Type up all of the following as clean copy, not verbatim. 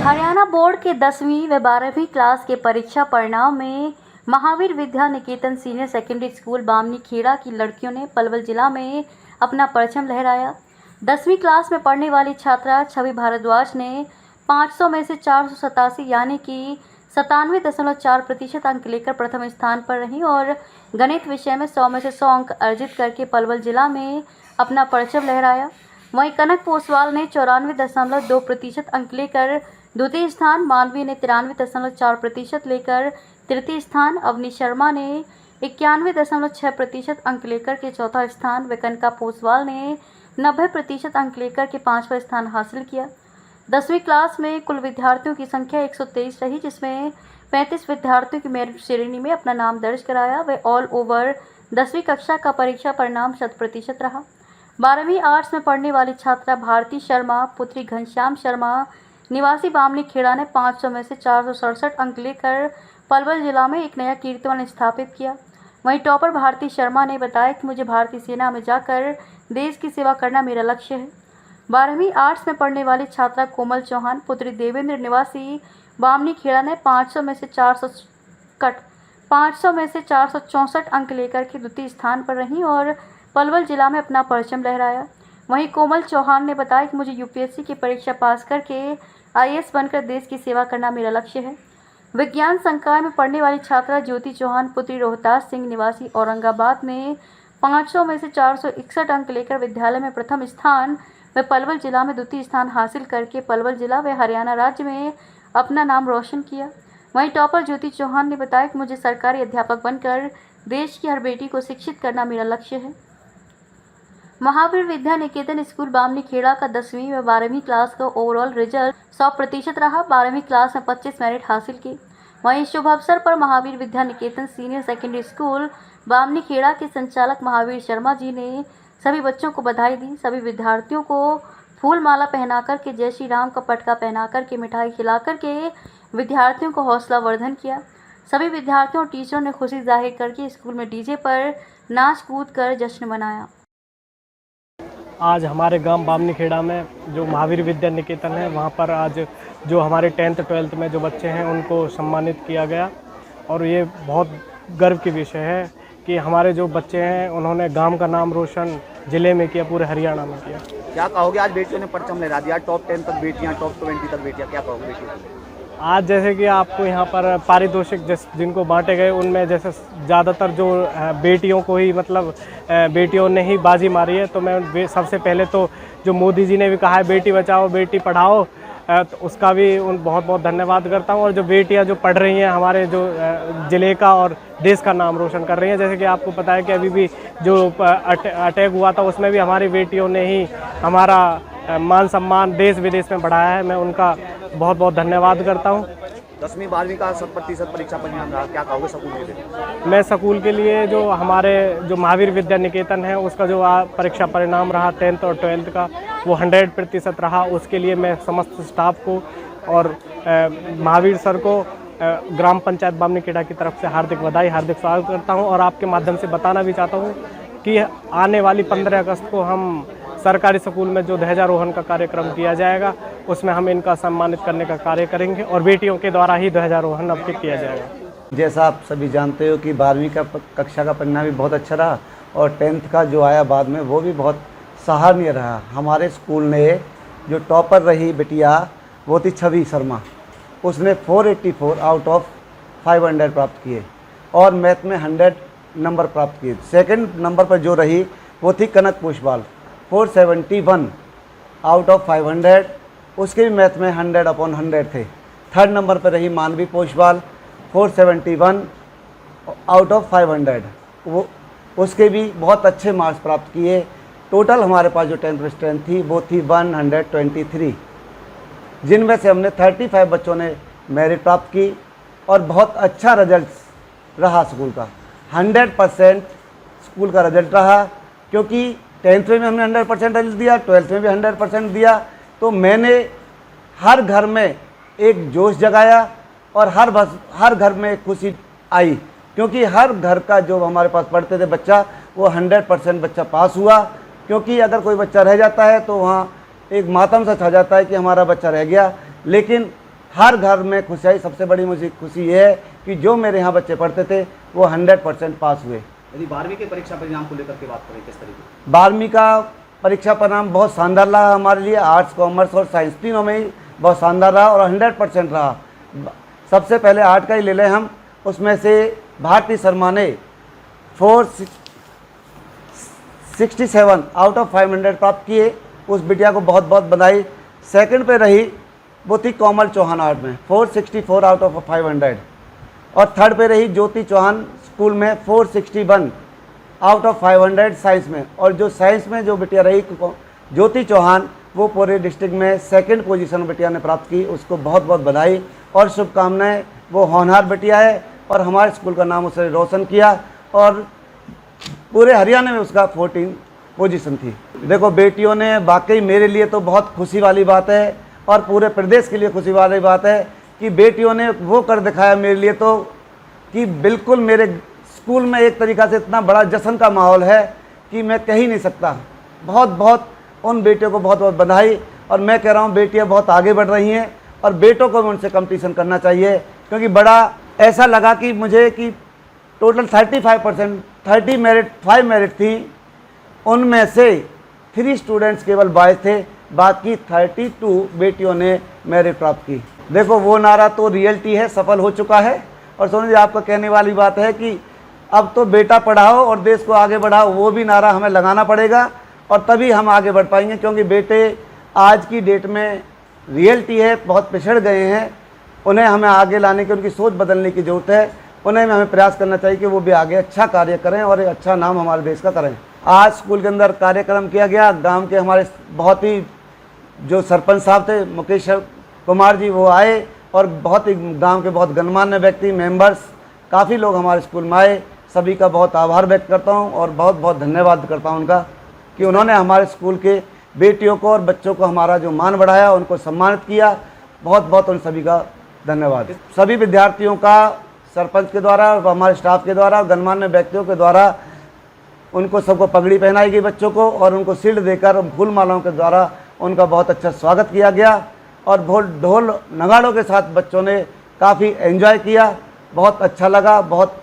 Haryana board के 10वीं व 12वीं क्लास के परीक्षा परिणाम में Mahavir Vidya Niketan senior secondary school Bamni Kheda की लड़कियों ने पलवल जिला में अपना परचम लहराया। 10वीं क्लास में पढ़ने वाली छात्रा छवि भारद्वाज ने 500 में से 487 यानी कि 97.4% अंक लेकर प्रथम स्थान पर रही और गणित विषय में 100 में से 100 अंक अर्जित करके पलवल जिला में अपना परचम लहराया। वहीं कनक पोसवाल ने 94.2% अंक लेकर द्वितीय स्थान, मानवी ने 93.4% लेकर तृतीय स्थान, अवनी शर्मा ने 91.6% अंक लेकर के चौथा स्थान व कनका पोसवाल ने 90% अंक लेकर के पांचवा स्थान हासिल किया। 10वीं क्लास में कुल विद्यार्थियों की संख्या 123 रही, जिसमें 35 विद्यार्थियों की मेरिट श्रेणी में अपना नाम दर्ज कराया व ऑल ओवर 10वीं कक्षा का परीक्षा परिणाम 100% रहा। 12वीं आर्ट्स में पढ़ने वाली छात्रा भारती शर्मा पुत्री घनश्याम शर्मा निवासी बामनी खेड़ा ने 500 में से 467 अंक लेकर पलवल जिला में एक नया कीर्तिमान स्थापित किया। वहीं टॉपर भारती शर्मा ने बताया कि मुझे भारतीय सेना में जाकर देश की सेवा करना मेरा लक्ष्य है। 12वीं आर्ट्स में पढ़ने वाली छात्रा कोमल चौहान पुत्री देवेंद्र निवासी बामनी खेड़ा ने 500 में से 464 अंक लेकर के द्वितीय स्थान पर रही और पलवल जिला में अपना परचम लहराया। वहीं कोमल चौहान ने बताया कि मुझे यूपीएससी की परीक्षा पास करके आईएएस बनकर देश की सेवा करना मेरा लक्ष्य है। विज्ञान संकाय में पढ़ने वाली छात्रा ज्योति चौहान पुत्री रोहतास सिंह निवासी औरंगाबाद ने 500 में से 461 अंक लेकर विद्यालय में प्रथम स्थान व पलवल जिला में द्वितीय स्थान हासिल करके पलवल जिला व हरियाणा राज्य में अपना नाम रोशन किया। वहीं टॉपर ज्योति चौहान ने बताया कि मुझे सरकारी अध्यापक बनकर देश की हर बेटी को शिक्षित करना मेरा लक्ष्य है। महावीर विद्या निकेतन स्कूल बामनी खेड़ा का 10वीं व 12वीं क्लास का ओवरऑल रिजल्ट 100% रहा। 12वीं क्लास में 25 मेरिट हासिल की। वहीं शुभ अवसर पर Mahavir Vidya Niketan senior secondary school Bamni Kheda के संचालक महावीर शर्मा जी ने सभी बच्चों को बधाई दी। सभी विद्यार्थियों को फूल माला पहनाकर के जय श्री राम का पटका पहनाकर के मिठाई खिलाकर के विद्यार्थियों को हौसला वर्धन किया। सभी विद्यार्थियों और टीचरों ने खुशी जाहिर करके स्कूल में डीजे पर नाच कूद कर जश्न मनाया। आज हमारे गांव बामनी खेड़ा में जो महावीर विद्या निकेतन है, वहां पर आज जो हमारे 10th 12th में जो बच्चे हैं उनको सम्मानित किया गया और ये बहुत गर्व की विषय है कि हमारे जो बच्चे हैं उन्होंने गांव का नाम रोशन ज़िले में किया, पूरे हरियाणा में किया। क्या कहोगे, आज बेटियों ने परचम लहरा दिया, टॉप 10 तक बेटियां, टॉप 20 तक बेटियां, क्या कहोगे बेटियों को? आज जैसे कि आपको यहाँ पर पारितोषिक जिनको बांटे गए उनमें जैसे ज़्यादातर जो बेटियों को ही मतलब बेटियों ने ही बाजी मारी है, तो मैं सबसे पहले तो जो मोदी जी ने भी कहा है बेटी बचाओ बेटी पढ़ाओ, तो उसका भी बहुत बहुत धन्यवाद करता हूँ। और जो बेटियाँ जो पढ़ रही हैं हमारे जो ज़िले का और देश का नाम रोशन कर रही हैं, जैसे कि आपको पता है कि अभी भी जो अटैक हुआ था उसमें भी हमारी बेटियों ने ही हमारा मान सम्मान देश विदेश में बढ़ाया है। मैं उनका बहुत बहुत धन्यवाद करता हूँ। 10वीं 12वीं का 100% परीक्षा परिणाम रहा, क्या कहोगे स्कूल के लिए? मैं स्कूल के लिए जो हमारे जो महावीर विद्या निकेतन है उसका जो परीक्षा परिणाम रहा 10th और 12th का वो 100% रहा। उसके लिए मैं समस्त स्टाफ को और महावीर सर को ग्राम पंचायत बामनी खेड़ा की तरफ से हार्दिक बधाई, हार्दिक स्वागत करता हूँ। और आपके माध्यम से बताना भी चाहता हूँ कि आने वाली 15 अगस्त को हम सरकारी स्कूल में जो ध्वजारोहण का कार्यक्रम किया जाएगा उसमें हम इनका सम्मानित करने का कार्य करेंगे और बेटियों के द्वारा ही ध्वजारोहण अब किया जाएगा। जैसा आप सभी जानते हो कि 12वीं का कक्षा का परिणाम भी बहुत अच्छा रहा और 10th का जो आया बाद में वो भी बहुत सराहनीय रहा। हमारे स्कूल ने जो टॉपर रही बिटिया वो थी छवि शर्मा, उसने 484 आउट ऑफ 500 प्राप्त किए और मैथ में 100 नंबर प्राप्त किए। सेकंड नंबर पर जो रही वो थी कनक पोसवाल, 471 आउट ऑफ 500, उसके भी मैथ में 100/100 थे। थर्ड नंबर पर रही मानवी पोसवाल, 471 आउट ऑफ 500, वो उसके भी बहुत अच्छे मार्क्स प्राप्त किए। टोटल हमारे पास जो 10th स्ट्रेंथ थी वो थी 123, जिनमें से हमने 35 बच्चों ने मेरिट प्राप्त की और बहुत अच्छा रिजल्ट रहा स्कूल का। 100% स्कूल का रिजल्ट रहा, क्योंकि 10th में भी हमने 100% रिजल्ट दिया, 12th में भी 100% दिया। तो मैंने हर घर में एक जोश जगाया और हर घर में एक खुशी आई, क्योंकि हर घर का जो हमारे पास पढ़ते थे बच्चा वो 100% बच्चा पास हुआ। क्योंकि अगर कोई बच्चा रह जाता है तो वहाँ एक मातम सा छा जाता है कि हमारा बच्चा रह गया, लेकिन हर घर में खुशी आई। सबसे बड़ी मुझे खुशी ये है कि जो मेरे यहाँ बच्चे पढ़ते थे वो 100% पास हुए। यदि 12वीं के परीक्षा परिणाम को लेकर के बात करें किस तरीके? 12वीं का परीक्षा परिणाम बहुत शानदार रहा हमारे लिए। आर्ट्स, कॉमर्स और साइंस तीनों में ही बहुत शानदार रहा और 100% रहा। सबसे पहले आर्ट का ही ले लें हम, उसमें से भारती शर्मा ने 467 आउट ऑफ 500 प्राप्त किए। उस बिटिया को बहुत बहुत बधाई। सेकंड पे रही वो थी कोमल चौहान आर्ट में 464 आउट ऑफ 500 और थर्ड पे रही ज्योति चौहान स्कूल में 461 आउट ऑफ 500 साइंस में। और जो साइंस में जो बिटिया रही ज्योति चौहान, वो पूरे डिस्ट्रिक्ट में सेकंड पोजीशन बिटिया ने प्राप्त की। उसको बहुत बहुत बधाई और शुभकामनाएं। वो होनहार बिटिया है और हमारे स्कूल का नाम उसने रोशन किया और पूरे हरियाणा में उसका 14 पोजीशन थी। देखो बेटियों ने वाकई मेरे लिए तो बहुत खुशी वाली बात है और पूरे प्रदेश के लिए खुशी वाली बात है कि बेटियों ने वो कर दिखाया मेरे लिए तो कि बिल्कुल मेरे स्कूल में एक तरीक़ा से इतना बड़ा जश्न का माहौल है कि मैं कह ही नहीं सकता। बहुत बहुत उन बेटियों को बहुत बहुत बधाई। और मैं कह रहा हूँ बेटियाँ बहुत आगे बढ़ रही हैं और बेटों को भी उनसे कंपटीशन करना चाहिए, क्योंकि बड़ा ऐसा लगा कि मुझे कि टोटल 35% 30 मेरिट 5 मेरिट थी, उनमें से 3 स्टूडेंट्स केवल बॉयज़ थे, बाकी 32 बेटियों ने मेरिट प्राप्त की। देखो वो नारा तो रियलिटी है, सफल हो चुका है। और सोनू जी आपको कहने वाली बात है कि अब तो बेटा पढ़ाओ और देश को आगे बढ़ाओ, वो भी नारा हमें लगाना पड़ेगा और तभी हम आगे बढ़ पाएंगे, क्योंकि बेटे आज की डेट में रियलिटी है, बहुत पिछड़ गए हैं। उन्हें हमें आगे लाने की, उनकी सोच बदलने की ज़रूरत है। उन्हें हमें प्रयास करना चाहिए कि वो भी आगे अच्छा कार्य करें और एक अच्छा नाम हमारे देश का करें। आज स्कूल के अंदर कार्यक्रम किया गया। गांव के हमारे बहुत ही जो सरपंच साहब थे मुकेश कुमार जी, वो आए और बहुत ही गांव के बहुत गणमान्य व्यक्ति, मेंबर्स, काफ़ी लोग हमारे स्कूल में आए। सभी का बहुत आभार व्यक्त करता हूं और बहुत बहुत धन्यवाद करता हूं उनका कि उन्होंने हमारे स्कूल के बेटियों को और बच्चों को हमारा जो मान बढ़ाया, उनको सम्मानित किया। बहुत बहुत उन सभी का धन्यवाद। सभी विद्यार्थियों का सरपंच के द्वारा, हमारे स्टाफ के द्वारा, गणमान्य व्यक्तियों के द्वारा उनको सबको पगड़ी पहनाई गई बच्चों को और उनको शील्ड देकर फूल मालाओं के द्वारा उनका बहुत अच्छा स्वागत किया गया और ढोल नगाड़ों के साथ बच्चों ने काफ़ी एंजॉय किया। बहुत अच्छा लगा, बहुत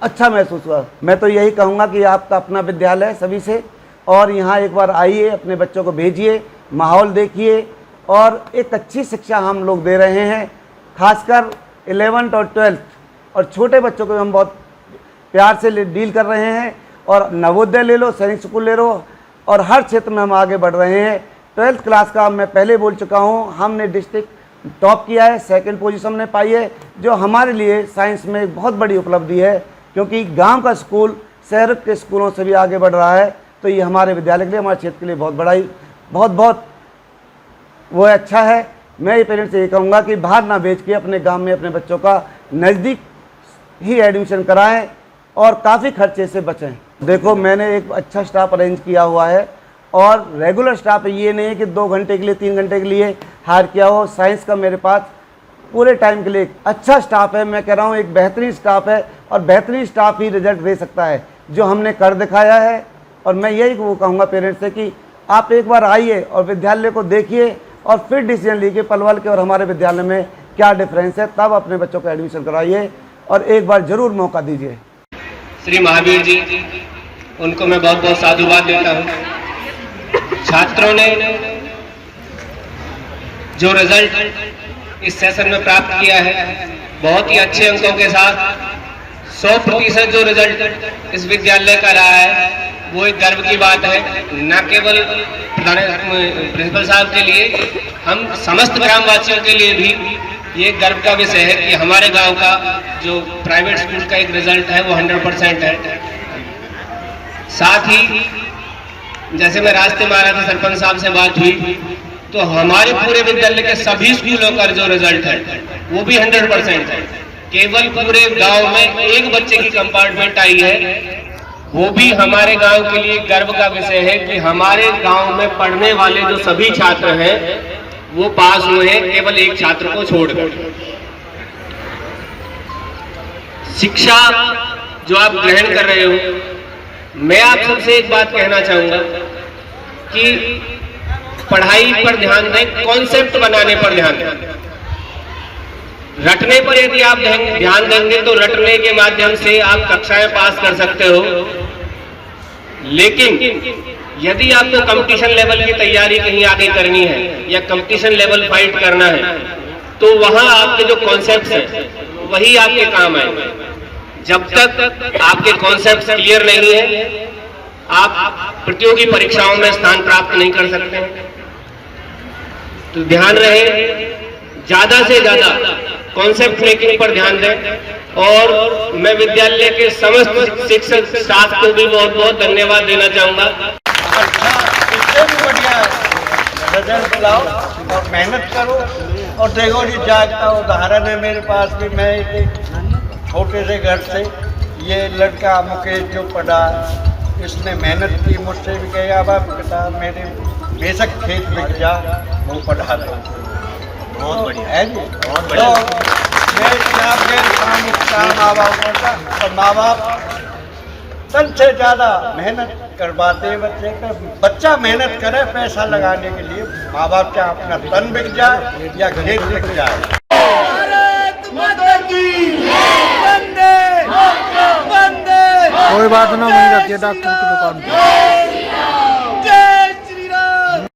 अच्छा महसूस हुआ। मैं तो यही कहूँगा कि आपका अपना विद्यालय है सभी से, और यहाँ एक बार आइए, अपने बच्चों को भेजिए, माहौल देखिए और एक अच्छी शिक्षा हम लोग दे रहे हैं। खासकर 11th और 12th और छोटे बच्चों को हम बहुत प्यार से डील कर रहे हैं। और नवोदय ले लो, सैनिक स्कूल ले लो, और हर क्षेत्र में हम आगे बढ़ रहे हैं। 12th क्लास का मैं पहले बोल चुका हूँ, हमने डिस्ट्रिक्ट टॉप किया है, सेकंड पोजीशन हमने पाई है, जो हमारे लिए साइंस में एक बहुत बड़ी उपलब्धि है, क्योंकि गांव का स्कूल शहर के स्कूलों से भी आगे बढ़ रहा है। तो ये हमारे विद्यालय के लिए, हमारे क्षेत्र के लिए बहुत बड़ा ही बहुत वो अच्छा है। मैं ये पेरेंट्स से ये कहूँगा कि बाहर ना बेच के अपने गांव में अपने बच्चों का नज़दीक ही एडमिशन कराएं और काफ़ी खर्चे से बचें। देखो मैंने एक अच्छा स्टाफ अरेंज किया हुआ है और रेगुलर स्टाफ ये नहीं है कि 2 घंटे के लिए 3 घंटे के लिए हायर किया हो। साइंस का मेरे पास पूरे टाइम के लिए एक अच्छा स्टाफ है। मैं कह रहा हूँ एक बेहतरीन स्टाफ है और बेहतरीन स्टाफ ही रिजल्ट दे सकता है, जो हमने कर दिखाया है। और मैं यही वो कहूँगा पेरेंट्स से कि आप एक बार आइए और विद्यालय को देखिए और फिर डिसीजन लीजिए पलवल के और हमारे विद्यालय में क्या डिफरेंस है, तब अपने बच्चों को एडमिशन कराइए और एक बार ज़रूर मौका दीजिए। श्री महावीर जी, उनको मैं बहुत बहुत साधुवाद देता हूँ। छात्रों ने जो रिजल्ट इस सेशन में प्राप्त किया है, बहुत ही अच्छे अंकों के साथ 100% जो रिजल्ट इस विद्यालय का रहा है, वो एक गर्व की बात है। न केवल प्रिंसिपल साहब के लिए, हम समस्त ग्रामवासियों के लिए भी ये गर्व का विषय है कि हमारे गांव का जो प्राइवेट स्कूल का एक रिजल्ट है वो 100% है। साथ ही जैसे मैं रास्ते में आ रहा था, सरपंच साहब से बात हुई तो हमारे पूरे विद्यालय के सभी स्कूलों का जो रिजल्ट है वो भी 100% है। केवल पूरे गांव में एक बच्चे की कंपार्टमेंट आई है, वो भी हमारे गांव के लिए गर्व का विषय है कि हमारे गांव में पढ़ने वाले जो सभी छात्र हैं वो पास हुए हैं, केवल एक छात्र को छोड़कर। शिक्षा जो आप ग्रहण कर रहे हो, मैं आप सबसे एक बात कहना चाहूंगा कि पढ़ाई पर ध्यान दें, कॉन्सेप्ट बनाने पर ध्यान दें। रटने पर यदि आप ध्यान देंगे तो रटने के माध्यम से आप कक्षाएं पास कर सकते हो, लेकिन यदि आपको कंपटीशन लेवल की तैयारी कहीं आगे करनी है या कंपटीशन लेवल फाइट करना है तो वहां आपके जो कॉन्सेप्ट्स हैं वही आपके काम आए। जब तक आपके कॉन्सेप्ट्स क्लियर नहीं है आप प्रतियोगी परीक्षाओं में स्थान प्राप्त नहीं कर सकते। तो ध्यान रहे, ज्यादा से ज्यादा कॉन्सेप्ट मेकिंग पर ध्यान दें और मैं विद्यालय के समस्त शिक्षक स्टाफ को भी बहुत बहुत धन्यवाद देना चाहूंगा। अच्छा, इससे भी बढ़िया रिजल्ट लाओ और मेहनत करो। और देखो जी, जाग का उदाहरण है मेरे पास भी। मैं एक छोटे से घर से, ये लड़का मुकेश जो पढ़ा, इसने मेहनत की, मुझसे भी कहा बाप पिता मेरे बेशक खेत बिक जा, वो पढ़ा दो। बहुत बढ़िया है जी, बहुत बढ़िया। माँ बाप करता और माँ बाप तन से ज़्यादा मेहनत करवाते हैं बच्चे का। बच्चा मेहनत करे पैसा लगाने के लिए, माँ बाप क्या अपना तन बिक जाए या खेत बिक जाए। कोई बात ना, वहीं रखिए डॉक्टर की दुकान पे।